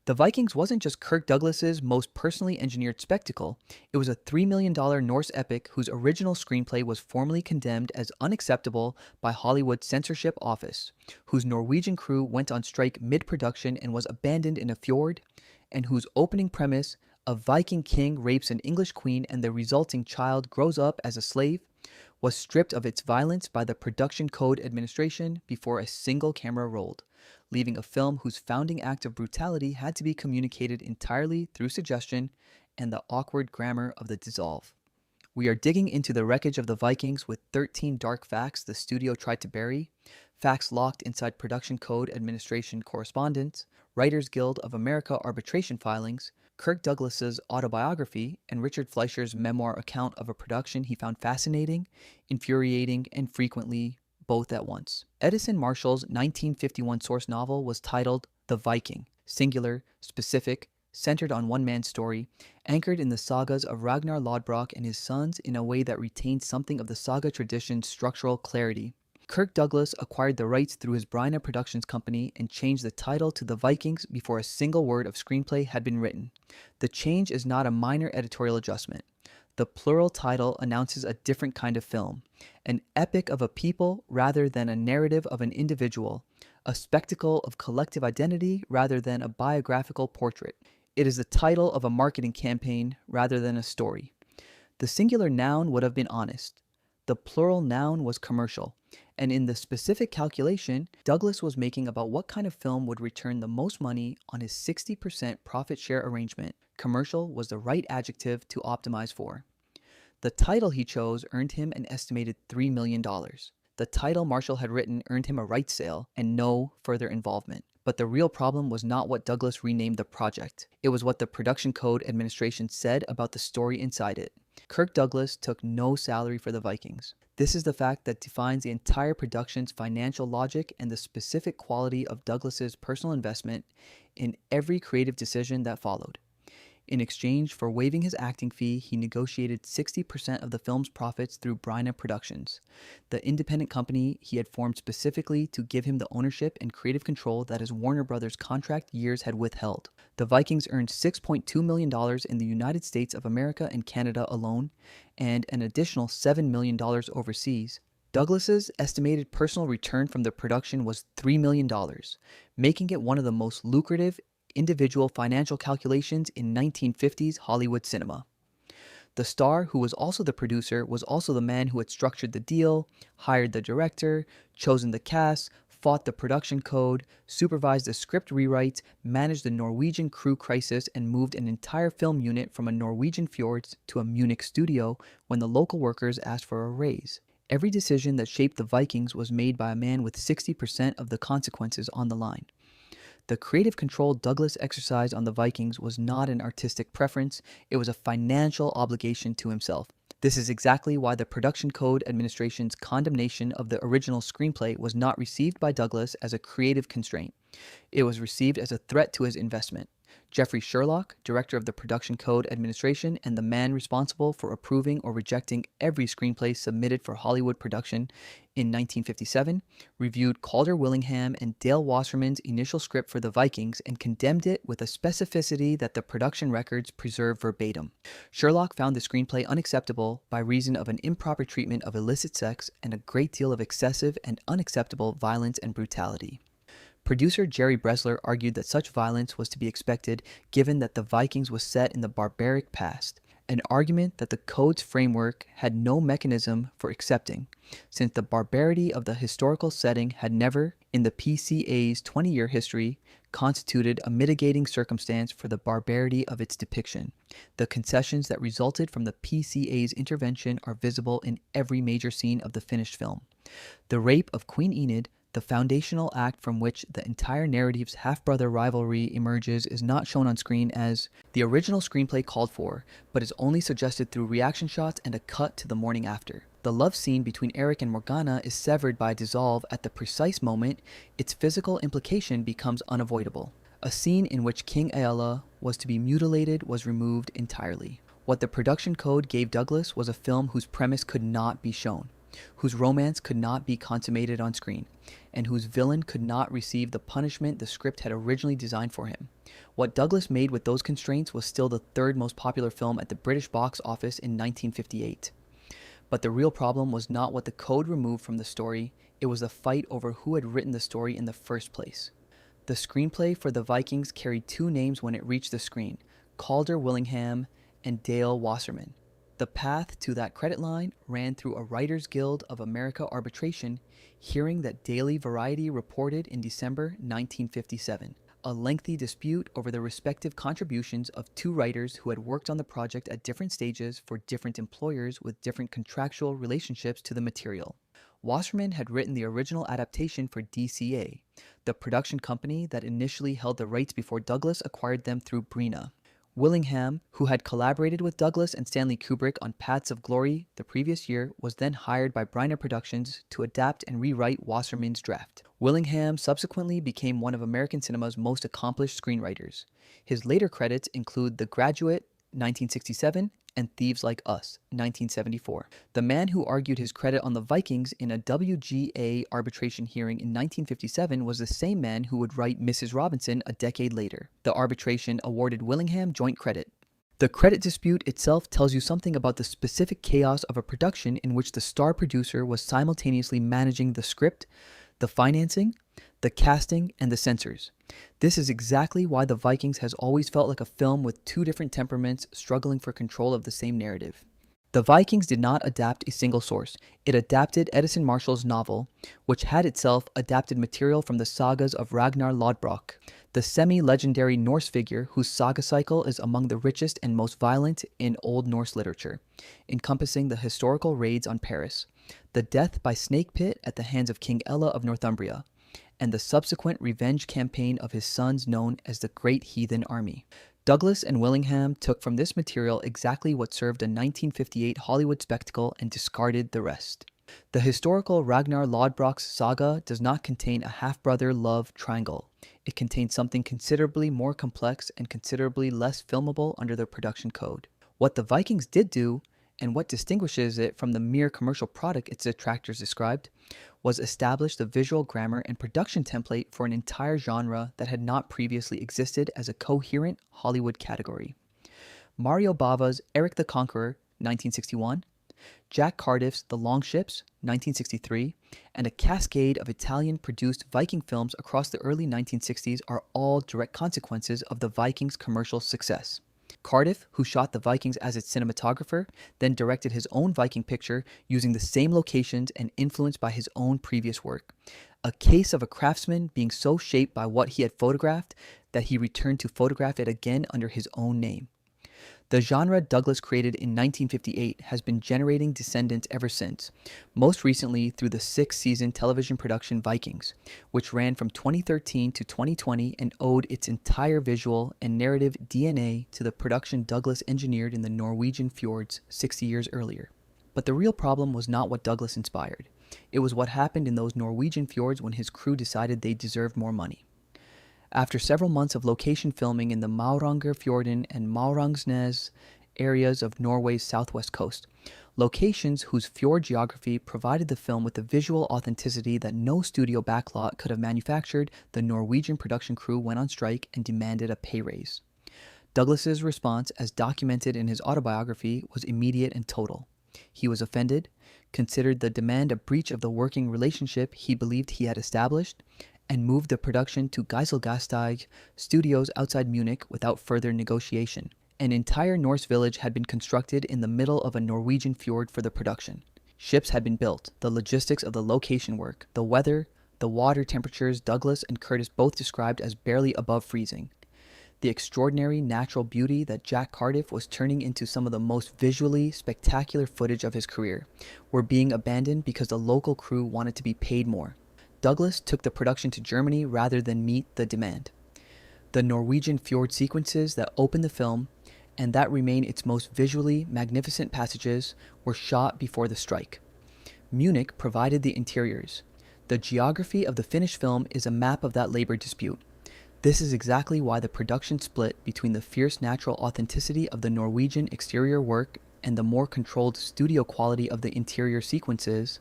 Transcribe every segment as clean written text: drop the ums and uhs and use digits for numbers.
The Vikings wasn't just Kirk Douglas's most personally engineered spectacle, it was a $3 million Norse epic whose original screenplay was formally condemned as unacceptable by Hollywood's censorship office, whose Norwegian crew went on strike mid-production and was abandoned in a fjord, and whose opening premise, a Viking king rapes an English queen and the resulting child grows up as a slave, was stripped of its violence by the Production Code Administration before a single camera rolled, leaving a film whose founding act of brutality had to be communicated entirely through suggestion and the awkward grammar of the dissolve. We are digging into the wreckage of the Vikings with 13 dark facts the studio tried to bury, facts locked inside Production Code Administration correspondence, Writers Guild of America arbitration filings, Kirk Douglas's autobiography, and Richard Fleischer's memoir account of a production he found fascinating, infuriating, and frequently both at once. Edison Marshall's 1951 source novel was titled The Viking, singular, specific, centered on one man's story, anchored in the sagas of Ragnar Lodbrok and his sons in a way that retained something of the saga tradition's structural clarity. Kirk Douglas acquired the rights through his Bryna Productions company and changed the title to The Vikings before a single word of screenplay had been written. The change is not a minor editorial adjustment. The plural title announces a different kind of film, an epic of a people rather than a narrative of an individual, a spectacle of collective identity rather than a biographical portrait. It is the title of a marketing campaign rather than a story. The singular noun would have been honest. The plural noun was commercial, and in the specific calculation, Douglas was making about what kind of film would return the most money on his 60% profit share arrangement. Commercial was the right adjective to optimize for. The title he chose earned him an estimated $3 million. The title Marshall had written earned him a rights sale and no further involvement. But the real problem was not what Douglas renamed the project. It was what the Production Code Administration said about the story inside it. Kirk Douglas took no salary for the Vikings. This is the fact that defines the entire production's financial logic and the specific quality of Douglas's personal investment in every creative decision that followed. In exchange for waiving his acting fee, he negotiated 60% of the film's profits through Bryna Productions, the independent company he had formed specifically to give him the ownership and creative control that his Warner Brothers contract years had withheld. The Vikings earned $6.2 million in the United States of America and Canada alone, and an additional $7 million overseas. Douglas's estimated personal return from the production was $3 million, making it one of the most lucrative individual financial calculations in 1950s Hollywood cinema. The star, who was also the producer, was also the man who had structured the deal, hired the director, chosen the cast, fought the production code, supervised the script rewrites, managed the Norwegian crew crisis, and moved an entire film unit from a Norwegian fjords to a Munich studio when the local workers asked for a raise. Every decision that shaped the Vikings was made by a man with 60% of the consequences on the line. The creative control Douglas exercised on the Vikings was not an artistic preference, it was a financial obligation to himself. This is exactly why the Production Code Administration's condemnation of the original screenplay was not received by Douglas as a creative constraint. It was received as a threat to his investment. Jeffrey Sherlock, director of the Production Code Administration and the man responsible for approving or rejecting every screenplay submitted for Hollywood production in 1957, reviewed Calder Willingham and Dale Wasserman's initial script for The Vikings and condemned it with a specificity that the production records preserve verbatim. Sherlock found the screenplay unacceptable by reason of an improper treatment of illicit sex and a great deal of excessive and unacceptable violence and brutality. Producer Jerry Bresler argued that such violence was to be expected given that The Vikings was set in the barbaric past, an argument that the code's framework had no mechanism for accepting, since the barbarity of the historical setting had never, in the PCA's 20-year history, constituted a mitigating circumstance for the barbarity of its depiction. The concessions that resulted from the PCA's intervention are visible in every major scene of the finished film. The rape of Queen Enid, the foundational act from which the entire narrative's half-brother rivalry emerges, is not shown on screen as the original screenplay called for, but is only suggested through reaction shots and a cut to the morning after. The love scene between Eric and Morgana is severed by a dissolve at the precise moment its physical implication becomes unavoidable. A scene in which King Aella was to be mutilated was removed entirely. What the production code gave Douglas was a film whose premise could not be shown, whose romance could not be consummated on screen. and whose villain could not receive the punishment the script had originally designed for him. What Douglas made with those constraints was still the third most popular film at the British box office in 1958. But the real problem was not what the code removed from the story, it was the fight over who had written the story in the first place. The screenplay for The Vikings carried two names when it reached the screen, Calder Willingham and Dale Wasserman. The path to that credit line ran through a Writers Guild of America arbitration, hearing that Daily Variety reported in December 1957. A lengthy dispute over the respective contributions of two writers who had worked on the project at different stages for different employers with different contractual relationships to the material. Wasserman had written the original adaptation for DCA, the production company that initially held the rights before Douglas acquired them through Brina. Willingham, who had collaborated with Douglas and Stanley Kubrick on Paths of Glory the previous year, was then hired by Brina Productions to adapt and rewrite Wasserman's draft. Willingham subsequently became one of American cinema's most accomplished screenwriters. His later credits include The Graduate, 1967, and Thieves Like Us, 1974. The man who argued his credit on the Vikings in a WGA arbitration hearing in 1957 was the same man who would write Mrs. Robinson a decade later. The arbitration awarded Willingham joint credit. The credit dispute itself tells you something about the specific chaos of a production in which the star producer was simultaneously managing the script, the financing, the casting, and the censors. This is exactly why The Vikings has always felt like a film with two different temperaments struggling for control of the same narrative. The Vikings did not adapt a single source. It adapted Edison Marshall's novel, which had itself adapted material from the sagas of Ragnar Lodbrok, the semi-legendary Norse figure whose saga cycle is among the richest and most violent in Old Norse literature, encompassing the historical raids on Paris, the death by snake pit at the hands of King Ella of Northumbria, and the subsequent revenge campaign of his sons known as the Great Heathen Army. Douglas and Willingham took from this material exactly what served a 1958 Hollywood spectacle and discarded the rest. The historical Ragnar Lodbrok's saga does not contain a half-brother love triangle. It contains something considerably more complex and considerably less filmable under the production code. What the Vikings did do, and what distinguishes it from the mere commercial product its detractors described, was establish the visual grammar and production template for an entire genre that had not previously existed as a coherent Hollywood category. Mario Bava's Eric the Conqueror, 1961, Jack Cardiff's The Longships, 1963, and a cascade of Italian-produced Viking films across the early 1960s are all direct consequences of the Vikings' commercial success. Cardiff, who shot the Vikings as its cinematographer, then directed his own Viking picture using the same locations and influenced by his own previous work. A case of a craftsman being so shaped by what he had photographed that he returned to photograph it again under his own name. The genre Douglas created in 1958 has been generating descendants ever since, most recently through the 6-season television production Vikings, which ran from 2013 to 2020 and owed its entire visual and narrative DNA to the production Douglas engineered in the Norwegian fjords 60 years earlier. But the real problem was not what Douglas inspired. It was what happened in those Norwegian fjords when his crew decided they deserved more money. After several months of location filming in the Maurangerfjorden and Maurangsnes areas of Norway's southwest coast, locations whose fjord geography provided the film with the visual authenticity that no studio backlot could have manufactured, the Norwegian production crew went on strike and demanded a pay raise. Douglas's response, as documented in his autobiography, was immediate and total. He was offended, considered the demand a breach of the working relationship he believed he had established, and moved the production to Geiselgasteig studios outside Munich without further negotiation. An entire Norse village had been constructed in the middle of a Norwegian fjord for the production. Ships had been built, the logistics of the location work, the weather, the water temperatures Douglas and Curtis both described as barely above freezing. The extraordinary natural beauty that Jack Cardiff was turning into some of the most visually spectacular footage of his career were being abandoned because the local crew wanted to be paid more. Douglas took the production to Germany rather than meet the demand. The Norwegian fjord sequences that open the film, and that remain its most visually magnificent passages, were shot before the strike. Munich provided the interiors. The geography of the finished film is a map of that labor dispute. This is exactly why the production split between the fierce natural authenticity of the Norwegian exterior work and the more controlled studio quality of the interior sequences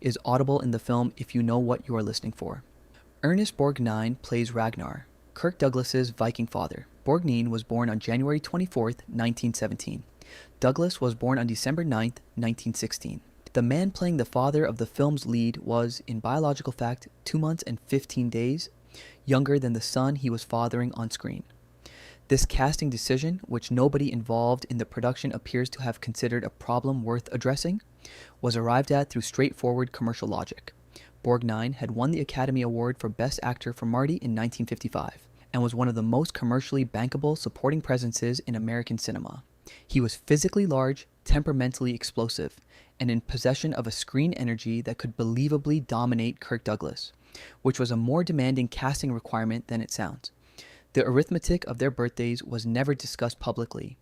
is audible in the film if you know what you are listening for. Ernest Borgnine plays Ragnar, Kirk Douglas's Viking father. Borgnine was born on January 24th, 1917. Douglas was born on December 9th, 1916. The man playing the father of the film's lead was, in biological fact, 2 months and 15 days younger than the son he was fathering on screen. This casting decision, which nobody involved in the production appears to have considered a problem worth addressing, was arrived at through straightforward commercial logic. Borgnine had won the Academy Award for Best Actor for Marty in 1955 and was one of the most commercially bankable supporting presences in American cinema. He was physically large, temperamentally explosive, and in possession of a screen energy that could believably dominate Kirk Douglas, which was a more demanding casting requirement than it sounds. The arithmetic of their birthdays was never discussed publicly.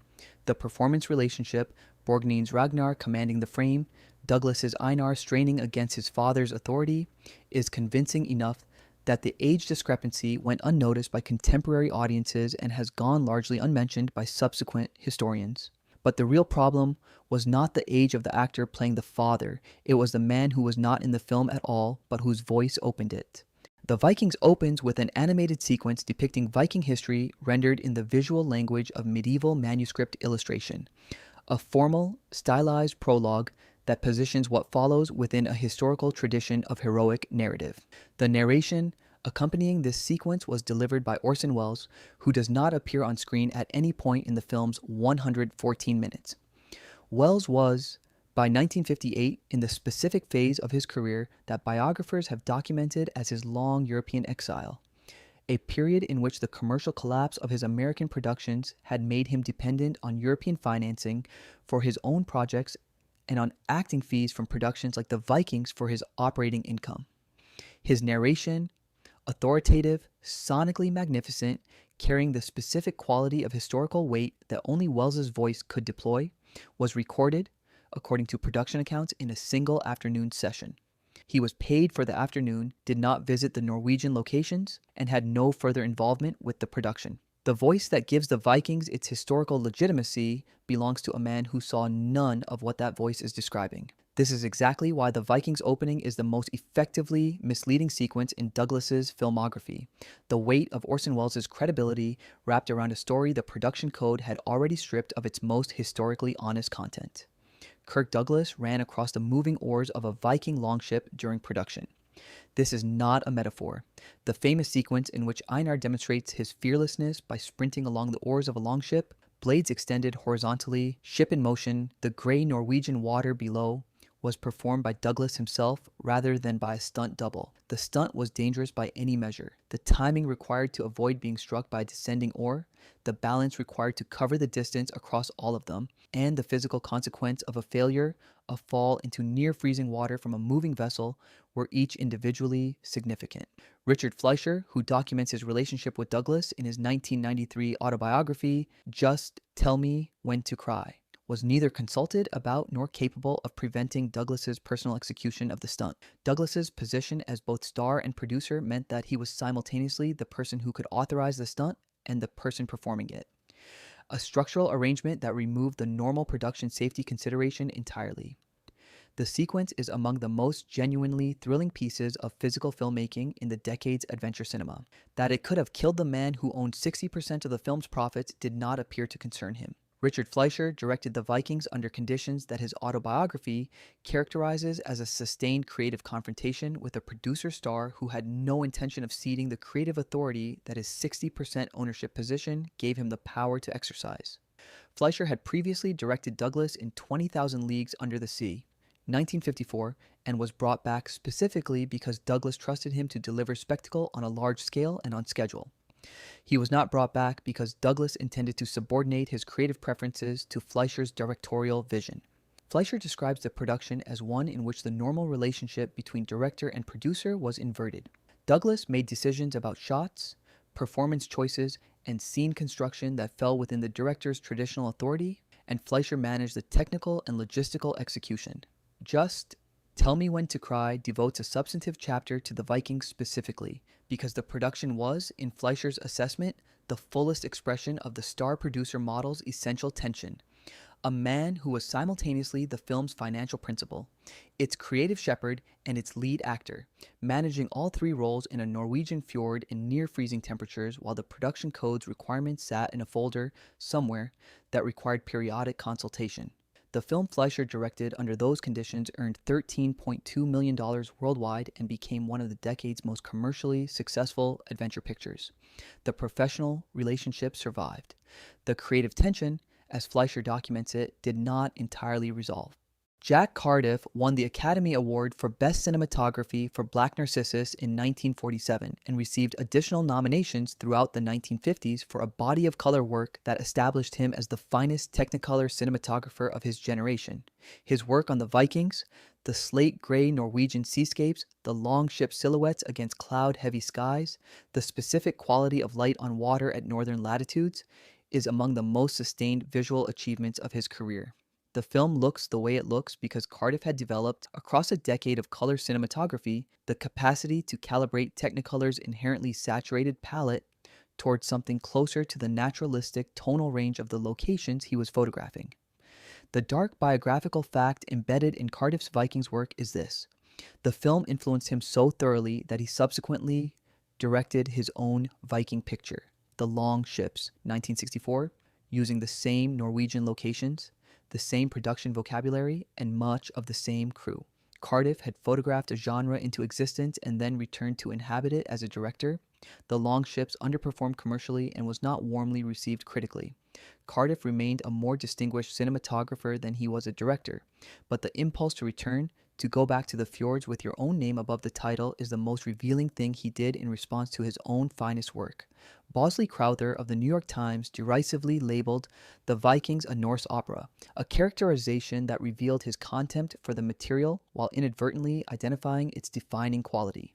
The performance relationship, Borgnine's Ragnar commanding the frame, Douglas's Einar straining against his father's authority, is convincing enough that the age discrepancy went unnoticed by contemporary audiences and has gone largely unmentioned by subsequent historians. But the real problem was not the age of the actor playing the father, it was the man who was not in the film at all, but whose voice opened it. The Vikings opens with an animated sequence depicting Viking history rendered in the visual language of medieval manuscript illustration, a formal, stylized prologue that positions what follows within a historical tradition of heroic narrative. The narration accompanying this sequence was delivered by Orson Welles, who does not appear on screen at any point in the film's 114 minutes. Welles was, by 1958, in the specific phase of his career that biographers have documented as his long European exile, a period in which the commercial collapse of his American productions had made him dependent on European financing for his own projects and on acting fees from productions like the Vikings for his operating income. His narration, authoritative, sonically magnificent, carrying the specific quality of historical weight that only Welles's voice could deploy, was recorded, according to production accounts, in a single afternoon session. He was paid for the afternoon, did not visit the Norwegian locations, and had no further involvement with the production. The voice that gives the Vikings its historical legitimacy belongs to a man who saw none of what that voice is describing. This is exactly why the Vikings opening is the most effectively misleading sequence in Douglas's filmography. The weight of Orson Welles' credibility wrapped around a story the production code had already stripped of its most historically honest content. Kirk Douglas ran across the moving oars of a Viking longship during production. This is not a metaphor. The famous sequence in which Einar demonstrates his fearlessness by sprinting along the oars of a longship, blades extended horizontally, ship in motion, the gray Norwegian water below, was performed by Douglas himself rather than by a stunt double. The stunt was dangerous by any measure. The timing required to avoid being struck by a descending oar, the balance required to cover the distance across all of them, and the physical consequence of a failure, a fall into near freezing water from a moving vessel, were each individually significant. Richard Fleischer, who documents his relationship with Douglas in his 1993 autobiography, Just Tell Me When to Cry, was neither consulted about nor capable of preventing Douglas's personal execution of the stunt. Douglas's position as both star and producer meant that he was simultaneously the person who could authorize the stunt and the person performing it. A structural arrangement that removed the normal production safety consideration entirely. The sequence is among the most genuinely thrilling pieces of physical filmmaking in the decade's adventure cinema. That it could have killed the man who owned 60% of the film's profits did not appear to concern him. Richard Fleischer directed the Vikings under conditions that his autobiography characterizes as a sustained creative confrontation with a producer star who had no intention of ceding the creative authority that his 60% ownership position gave him the power to exercise. Fleischer had previously directed Douglas in 20,000 Leagues Under the Sea, 1954, and was brought back specifically because Douglas trusted him to deliver spectacle on a large scale and on schedule. He was not brought back because Douglas intended to subordinate his creative preferences to Fleischer's directorial vision. Fleischer describes the production as one in which the normal relationship between director and producer was inverted. Douglas made decisions about shots, performance choices, and scene construction that fell within the director's traditional authority, and Fleischer managed the technical and logistical execution. Just Tell Me When to Cry devotes a substantive chapter to the Vikings specifically, because the production was, in Fleischer's assessment, the fullest expression of the star-producer model's essential tension, a man who was simultaneously the film's financial principal, its creative shepherd, and its lead actor, managing all three roles in a Norwegian fjord in near freezing temperatures while the production code's requirements sat in a folder somewhere that required periodic consultation. The film Fleischer directed under those conditions earned $13.2 million worldwide and became one of the decade's most commercially successful adventure pictures. The professional relationship survived. The creative tension, as Fleischer documents it, did not entirely resolve. Jack Cardiff won the Academy Award for Best Cinematography for Black Narcissus in 1947 and received additional nominations throughout the 1950s for a body of color work that established him as the finest Technicolor cinematographer of his generation. His work on the Vikings, the slate-gray Norwegian seascapes, the long ship silhouettes against cloud-heavy skies, the specific quality of light on water at northern latitudes, is among the most sustained visual achievements of his career. The film looks the way it looks because Cardiff had developed, across a decade of color cinematography, the capacity to calibrate Technicolor's inherently saturated palette towards something closer to the naturalistic tonal range of the locations he was photographing. The dark biographical fact embedded in Cardiff's Vikings work is this. The film influenced him so thoroughly that he subsequently directed his own Viking picture, The Long Ships, 1964, using the same Norwegian locations, the same production vocabulary, and much of the same crew. Cardiff had photographed a genre into existence and then returned to inhabit it as a director. The Long Ships underperformed commercially and was not warmly received critically. Cardiff remained a more distinguished cinematographer than he was a director, but the impulse to return, to go back to the fjords with your own name above the title, is the most revealing thing he did in response to his own finest work. Bosley Crowther of the New York Times derisively labeled The Vikings a Norse opera, a characterization that revealed his contempt for the material while inadvertently identifying its defining quality.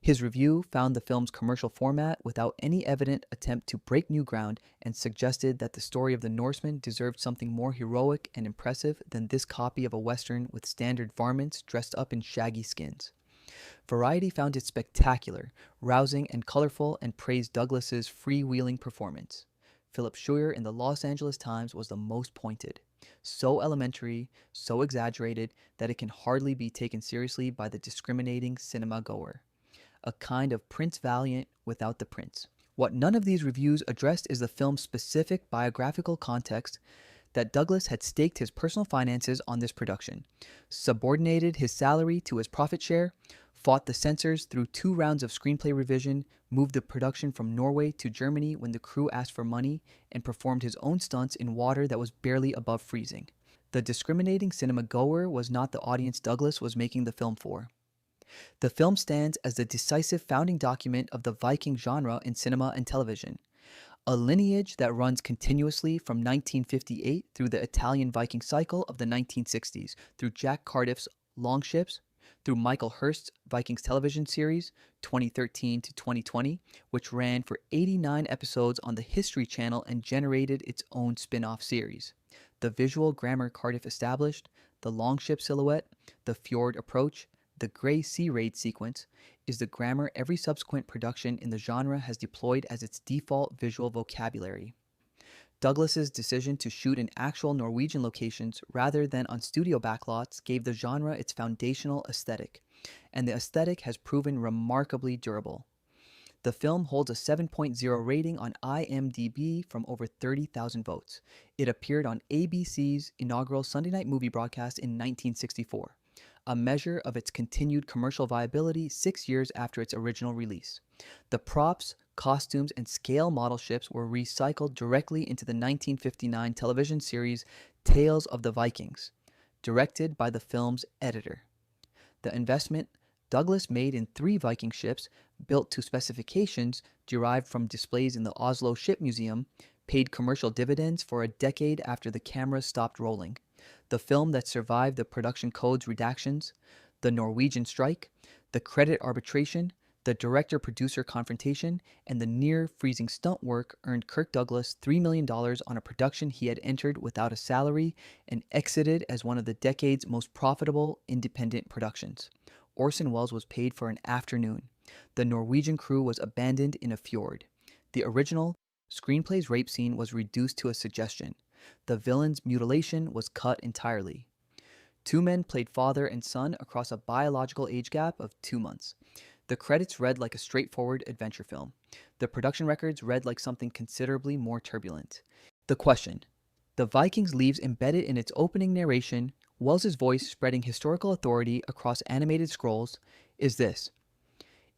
His review found the film's commercial format without any evident attempt to break new ground and suggested that the story of the Norsemen deserved something more heroic and impressive than this copy of a Western with standard varmints dressed up in shaggy skins. Variety found it spectacular, rousing, and colorful and praised Douglas's freewheeling performance. Philip Scheuer in the Los Angeles Times was the most pointed. So elementary, so exaggerated, that it can hardly be taken seriously by the discriminating cinema goer. A kind of Prince Valiant without the prince. What none of these reviews addressed is the film's specific biographical context that Douglas had staked his personal finances on this production, subordinated his salary to his profit share, fought the censors through 2 rounds of screenplay revision, moved the production from Norway to Germany when the crew asked for money, and performed his own stunts in water that was barely above freezing. The discriminating cinema goer was not the audience Douglas was making the film for. The film stands as the decisive founding document of the Viking genre in cinema and television, a lineage that runs continuously from 1958 through the Italian Viking cycle of the 1960s, through Jack Cardiff's Long Ships, through Michael Hurst's Vikings television series 2013 to 2020, which ran for 89 episodes on the History Channel and generated its own spin-off series. The visual grammar Cardiff established, the longship silhouette, the fjord approach, the gray sea raid sequence, is the grammar every subsequent production in the genre has deployed as its default visual vocabulary. Douglas's decision to shoot in actual Norwegian locations rather than on studio backlots gave the genre its foundational aesthetic, and the aesthetic has proven remarkably durable. The film holds a 7.0 rating on IMDb from over 30,000 votes. It appeared on ABC's inaugural Sunday night movie broadcast in 1964. A measure of its continued commercial viability 6 years after its original release. The props, costumes, and scale model ships were recycled directly into the 1959 television series Tales of the Vikings, directed by the film's editor. The investment Douglas made in 3 Viking ships, built to specifications derived from displays in the Oslo Ship Museum, paid commercial dividends for a decade after the cameras stopped rolling. The film that survived the production code's redactions, the Norwegian strike, the credit arbitration, the director-producer confrontation, and the near-freezing stunt work earned Kirk Douglas $3 million on a production he had entered without a salary and exited as one of the decade's most profitable independent productions. Orson Welles was paid for an afternoon. The Norwegian crew was abandoned in a fjord. The original screenplay's rape scene was reduced to a suggestion. The villain's mutilation was cut entirely. Two men played father and son across a biological age gap of 2 months. The credits read like a straightforward adventure film. The production records read like something considerably more turbulent. The question: The Vikings leaves embedded in its opening narration, Wells's voice spreading historical authority across animated scrolls, is this: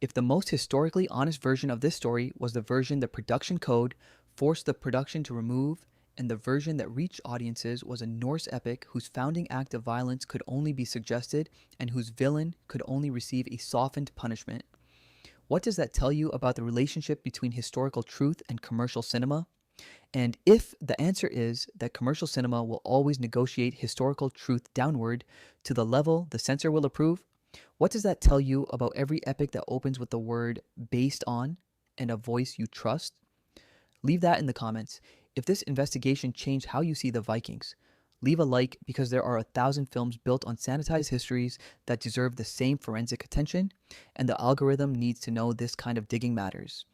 if the most historically honest version of this story was the version the production code forced the production to remove, and the version that reached audiences was a Norse epic whose founding act of violence could only be suggested and whose villain could only receive a softened punishment, what does that tell you about the relationship between historical truth and commercial cinema? And if the answer is that commercial cinema will always negotiate historical truth downward to the level the censor will approve, what does that tell you about every epic that opens with the word based on and a voice you trust? Leave that in the comments. If this investigation changed how you see the Vikings, leave a like, because there are 1,000 films built on sanitized histories that deserve the same forensic attention, and the algorithm needs to know this kind of digging matters.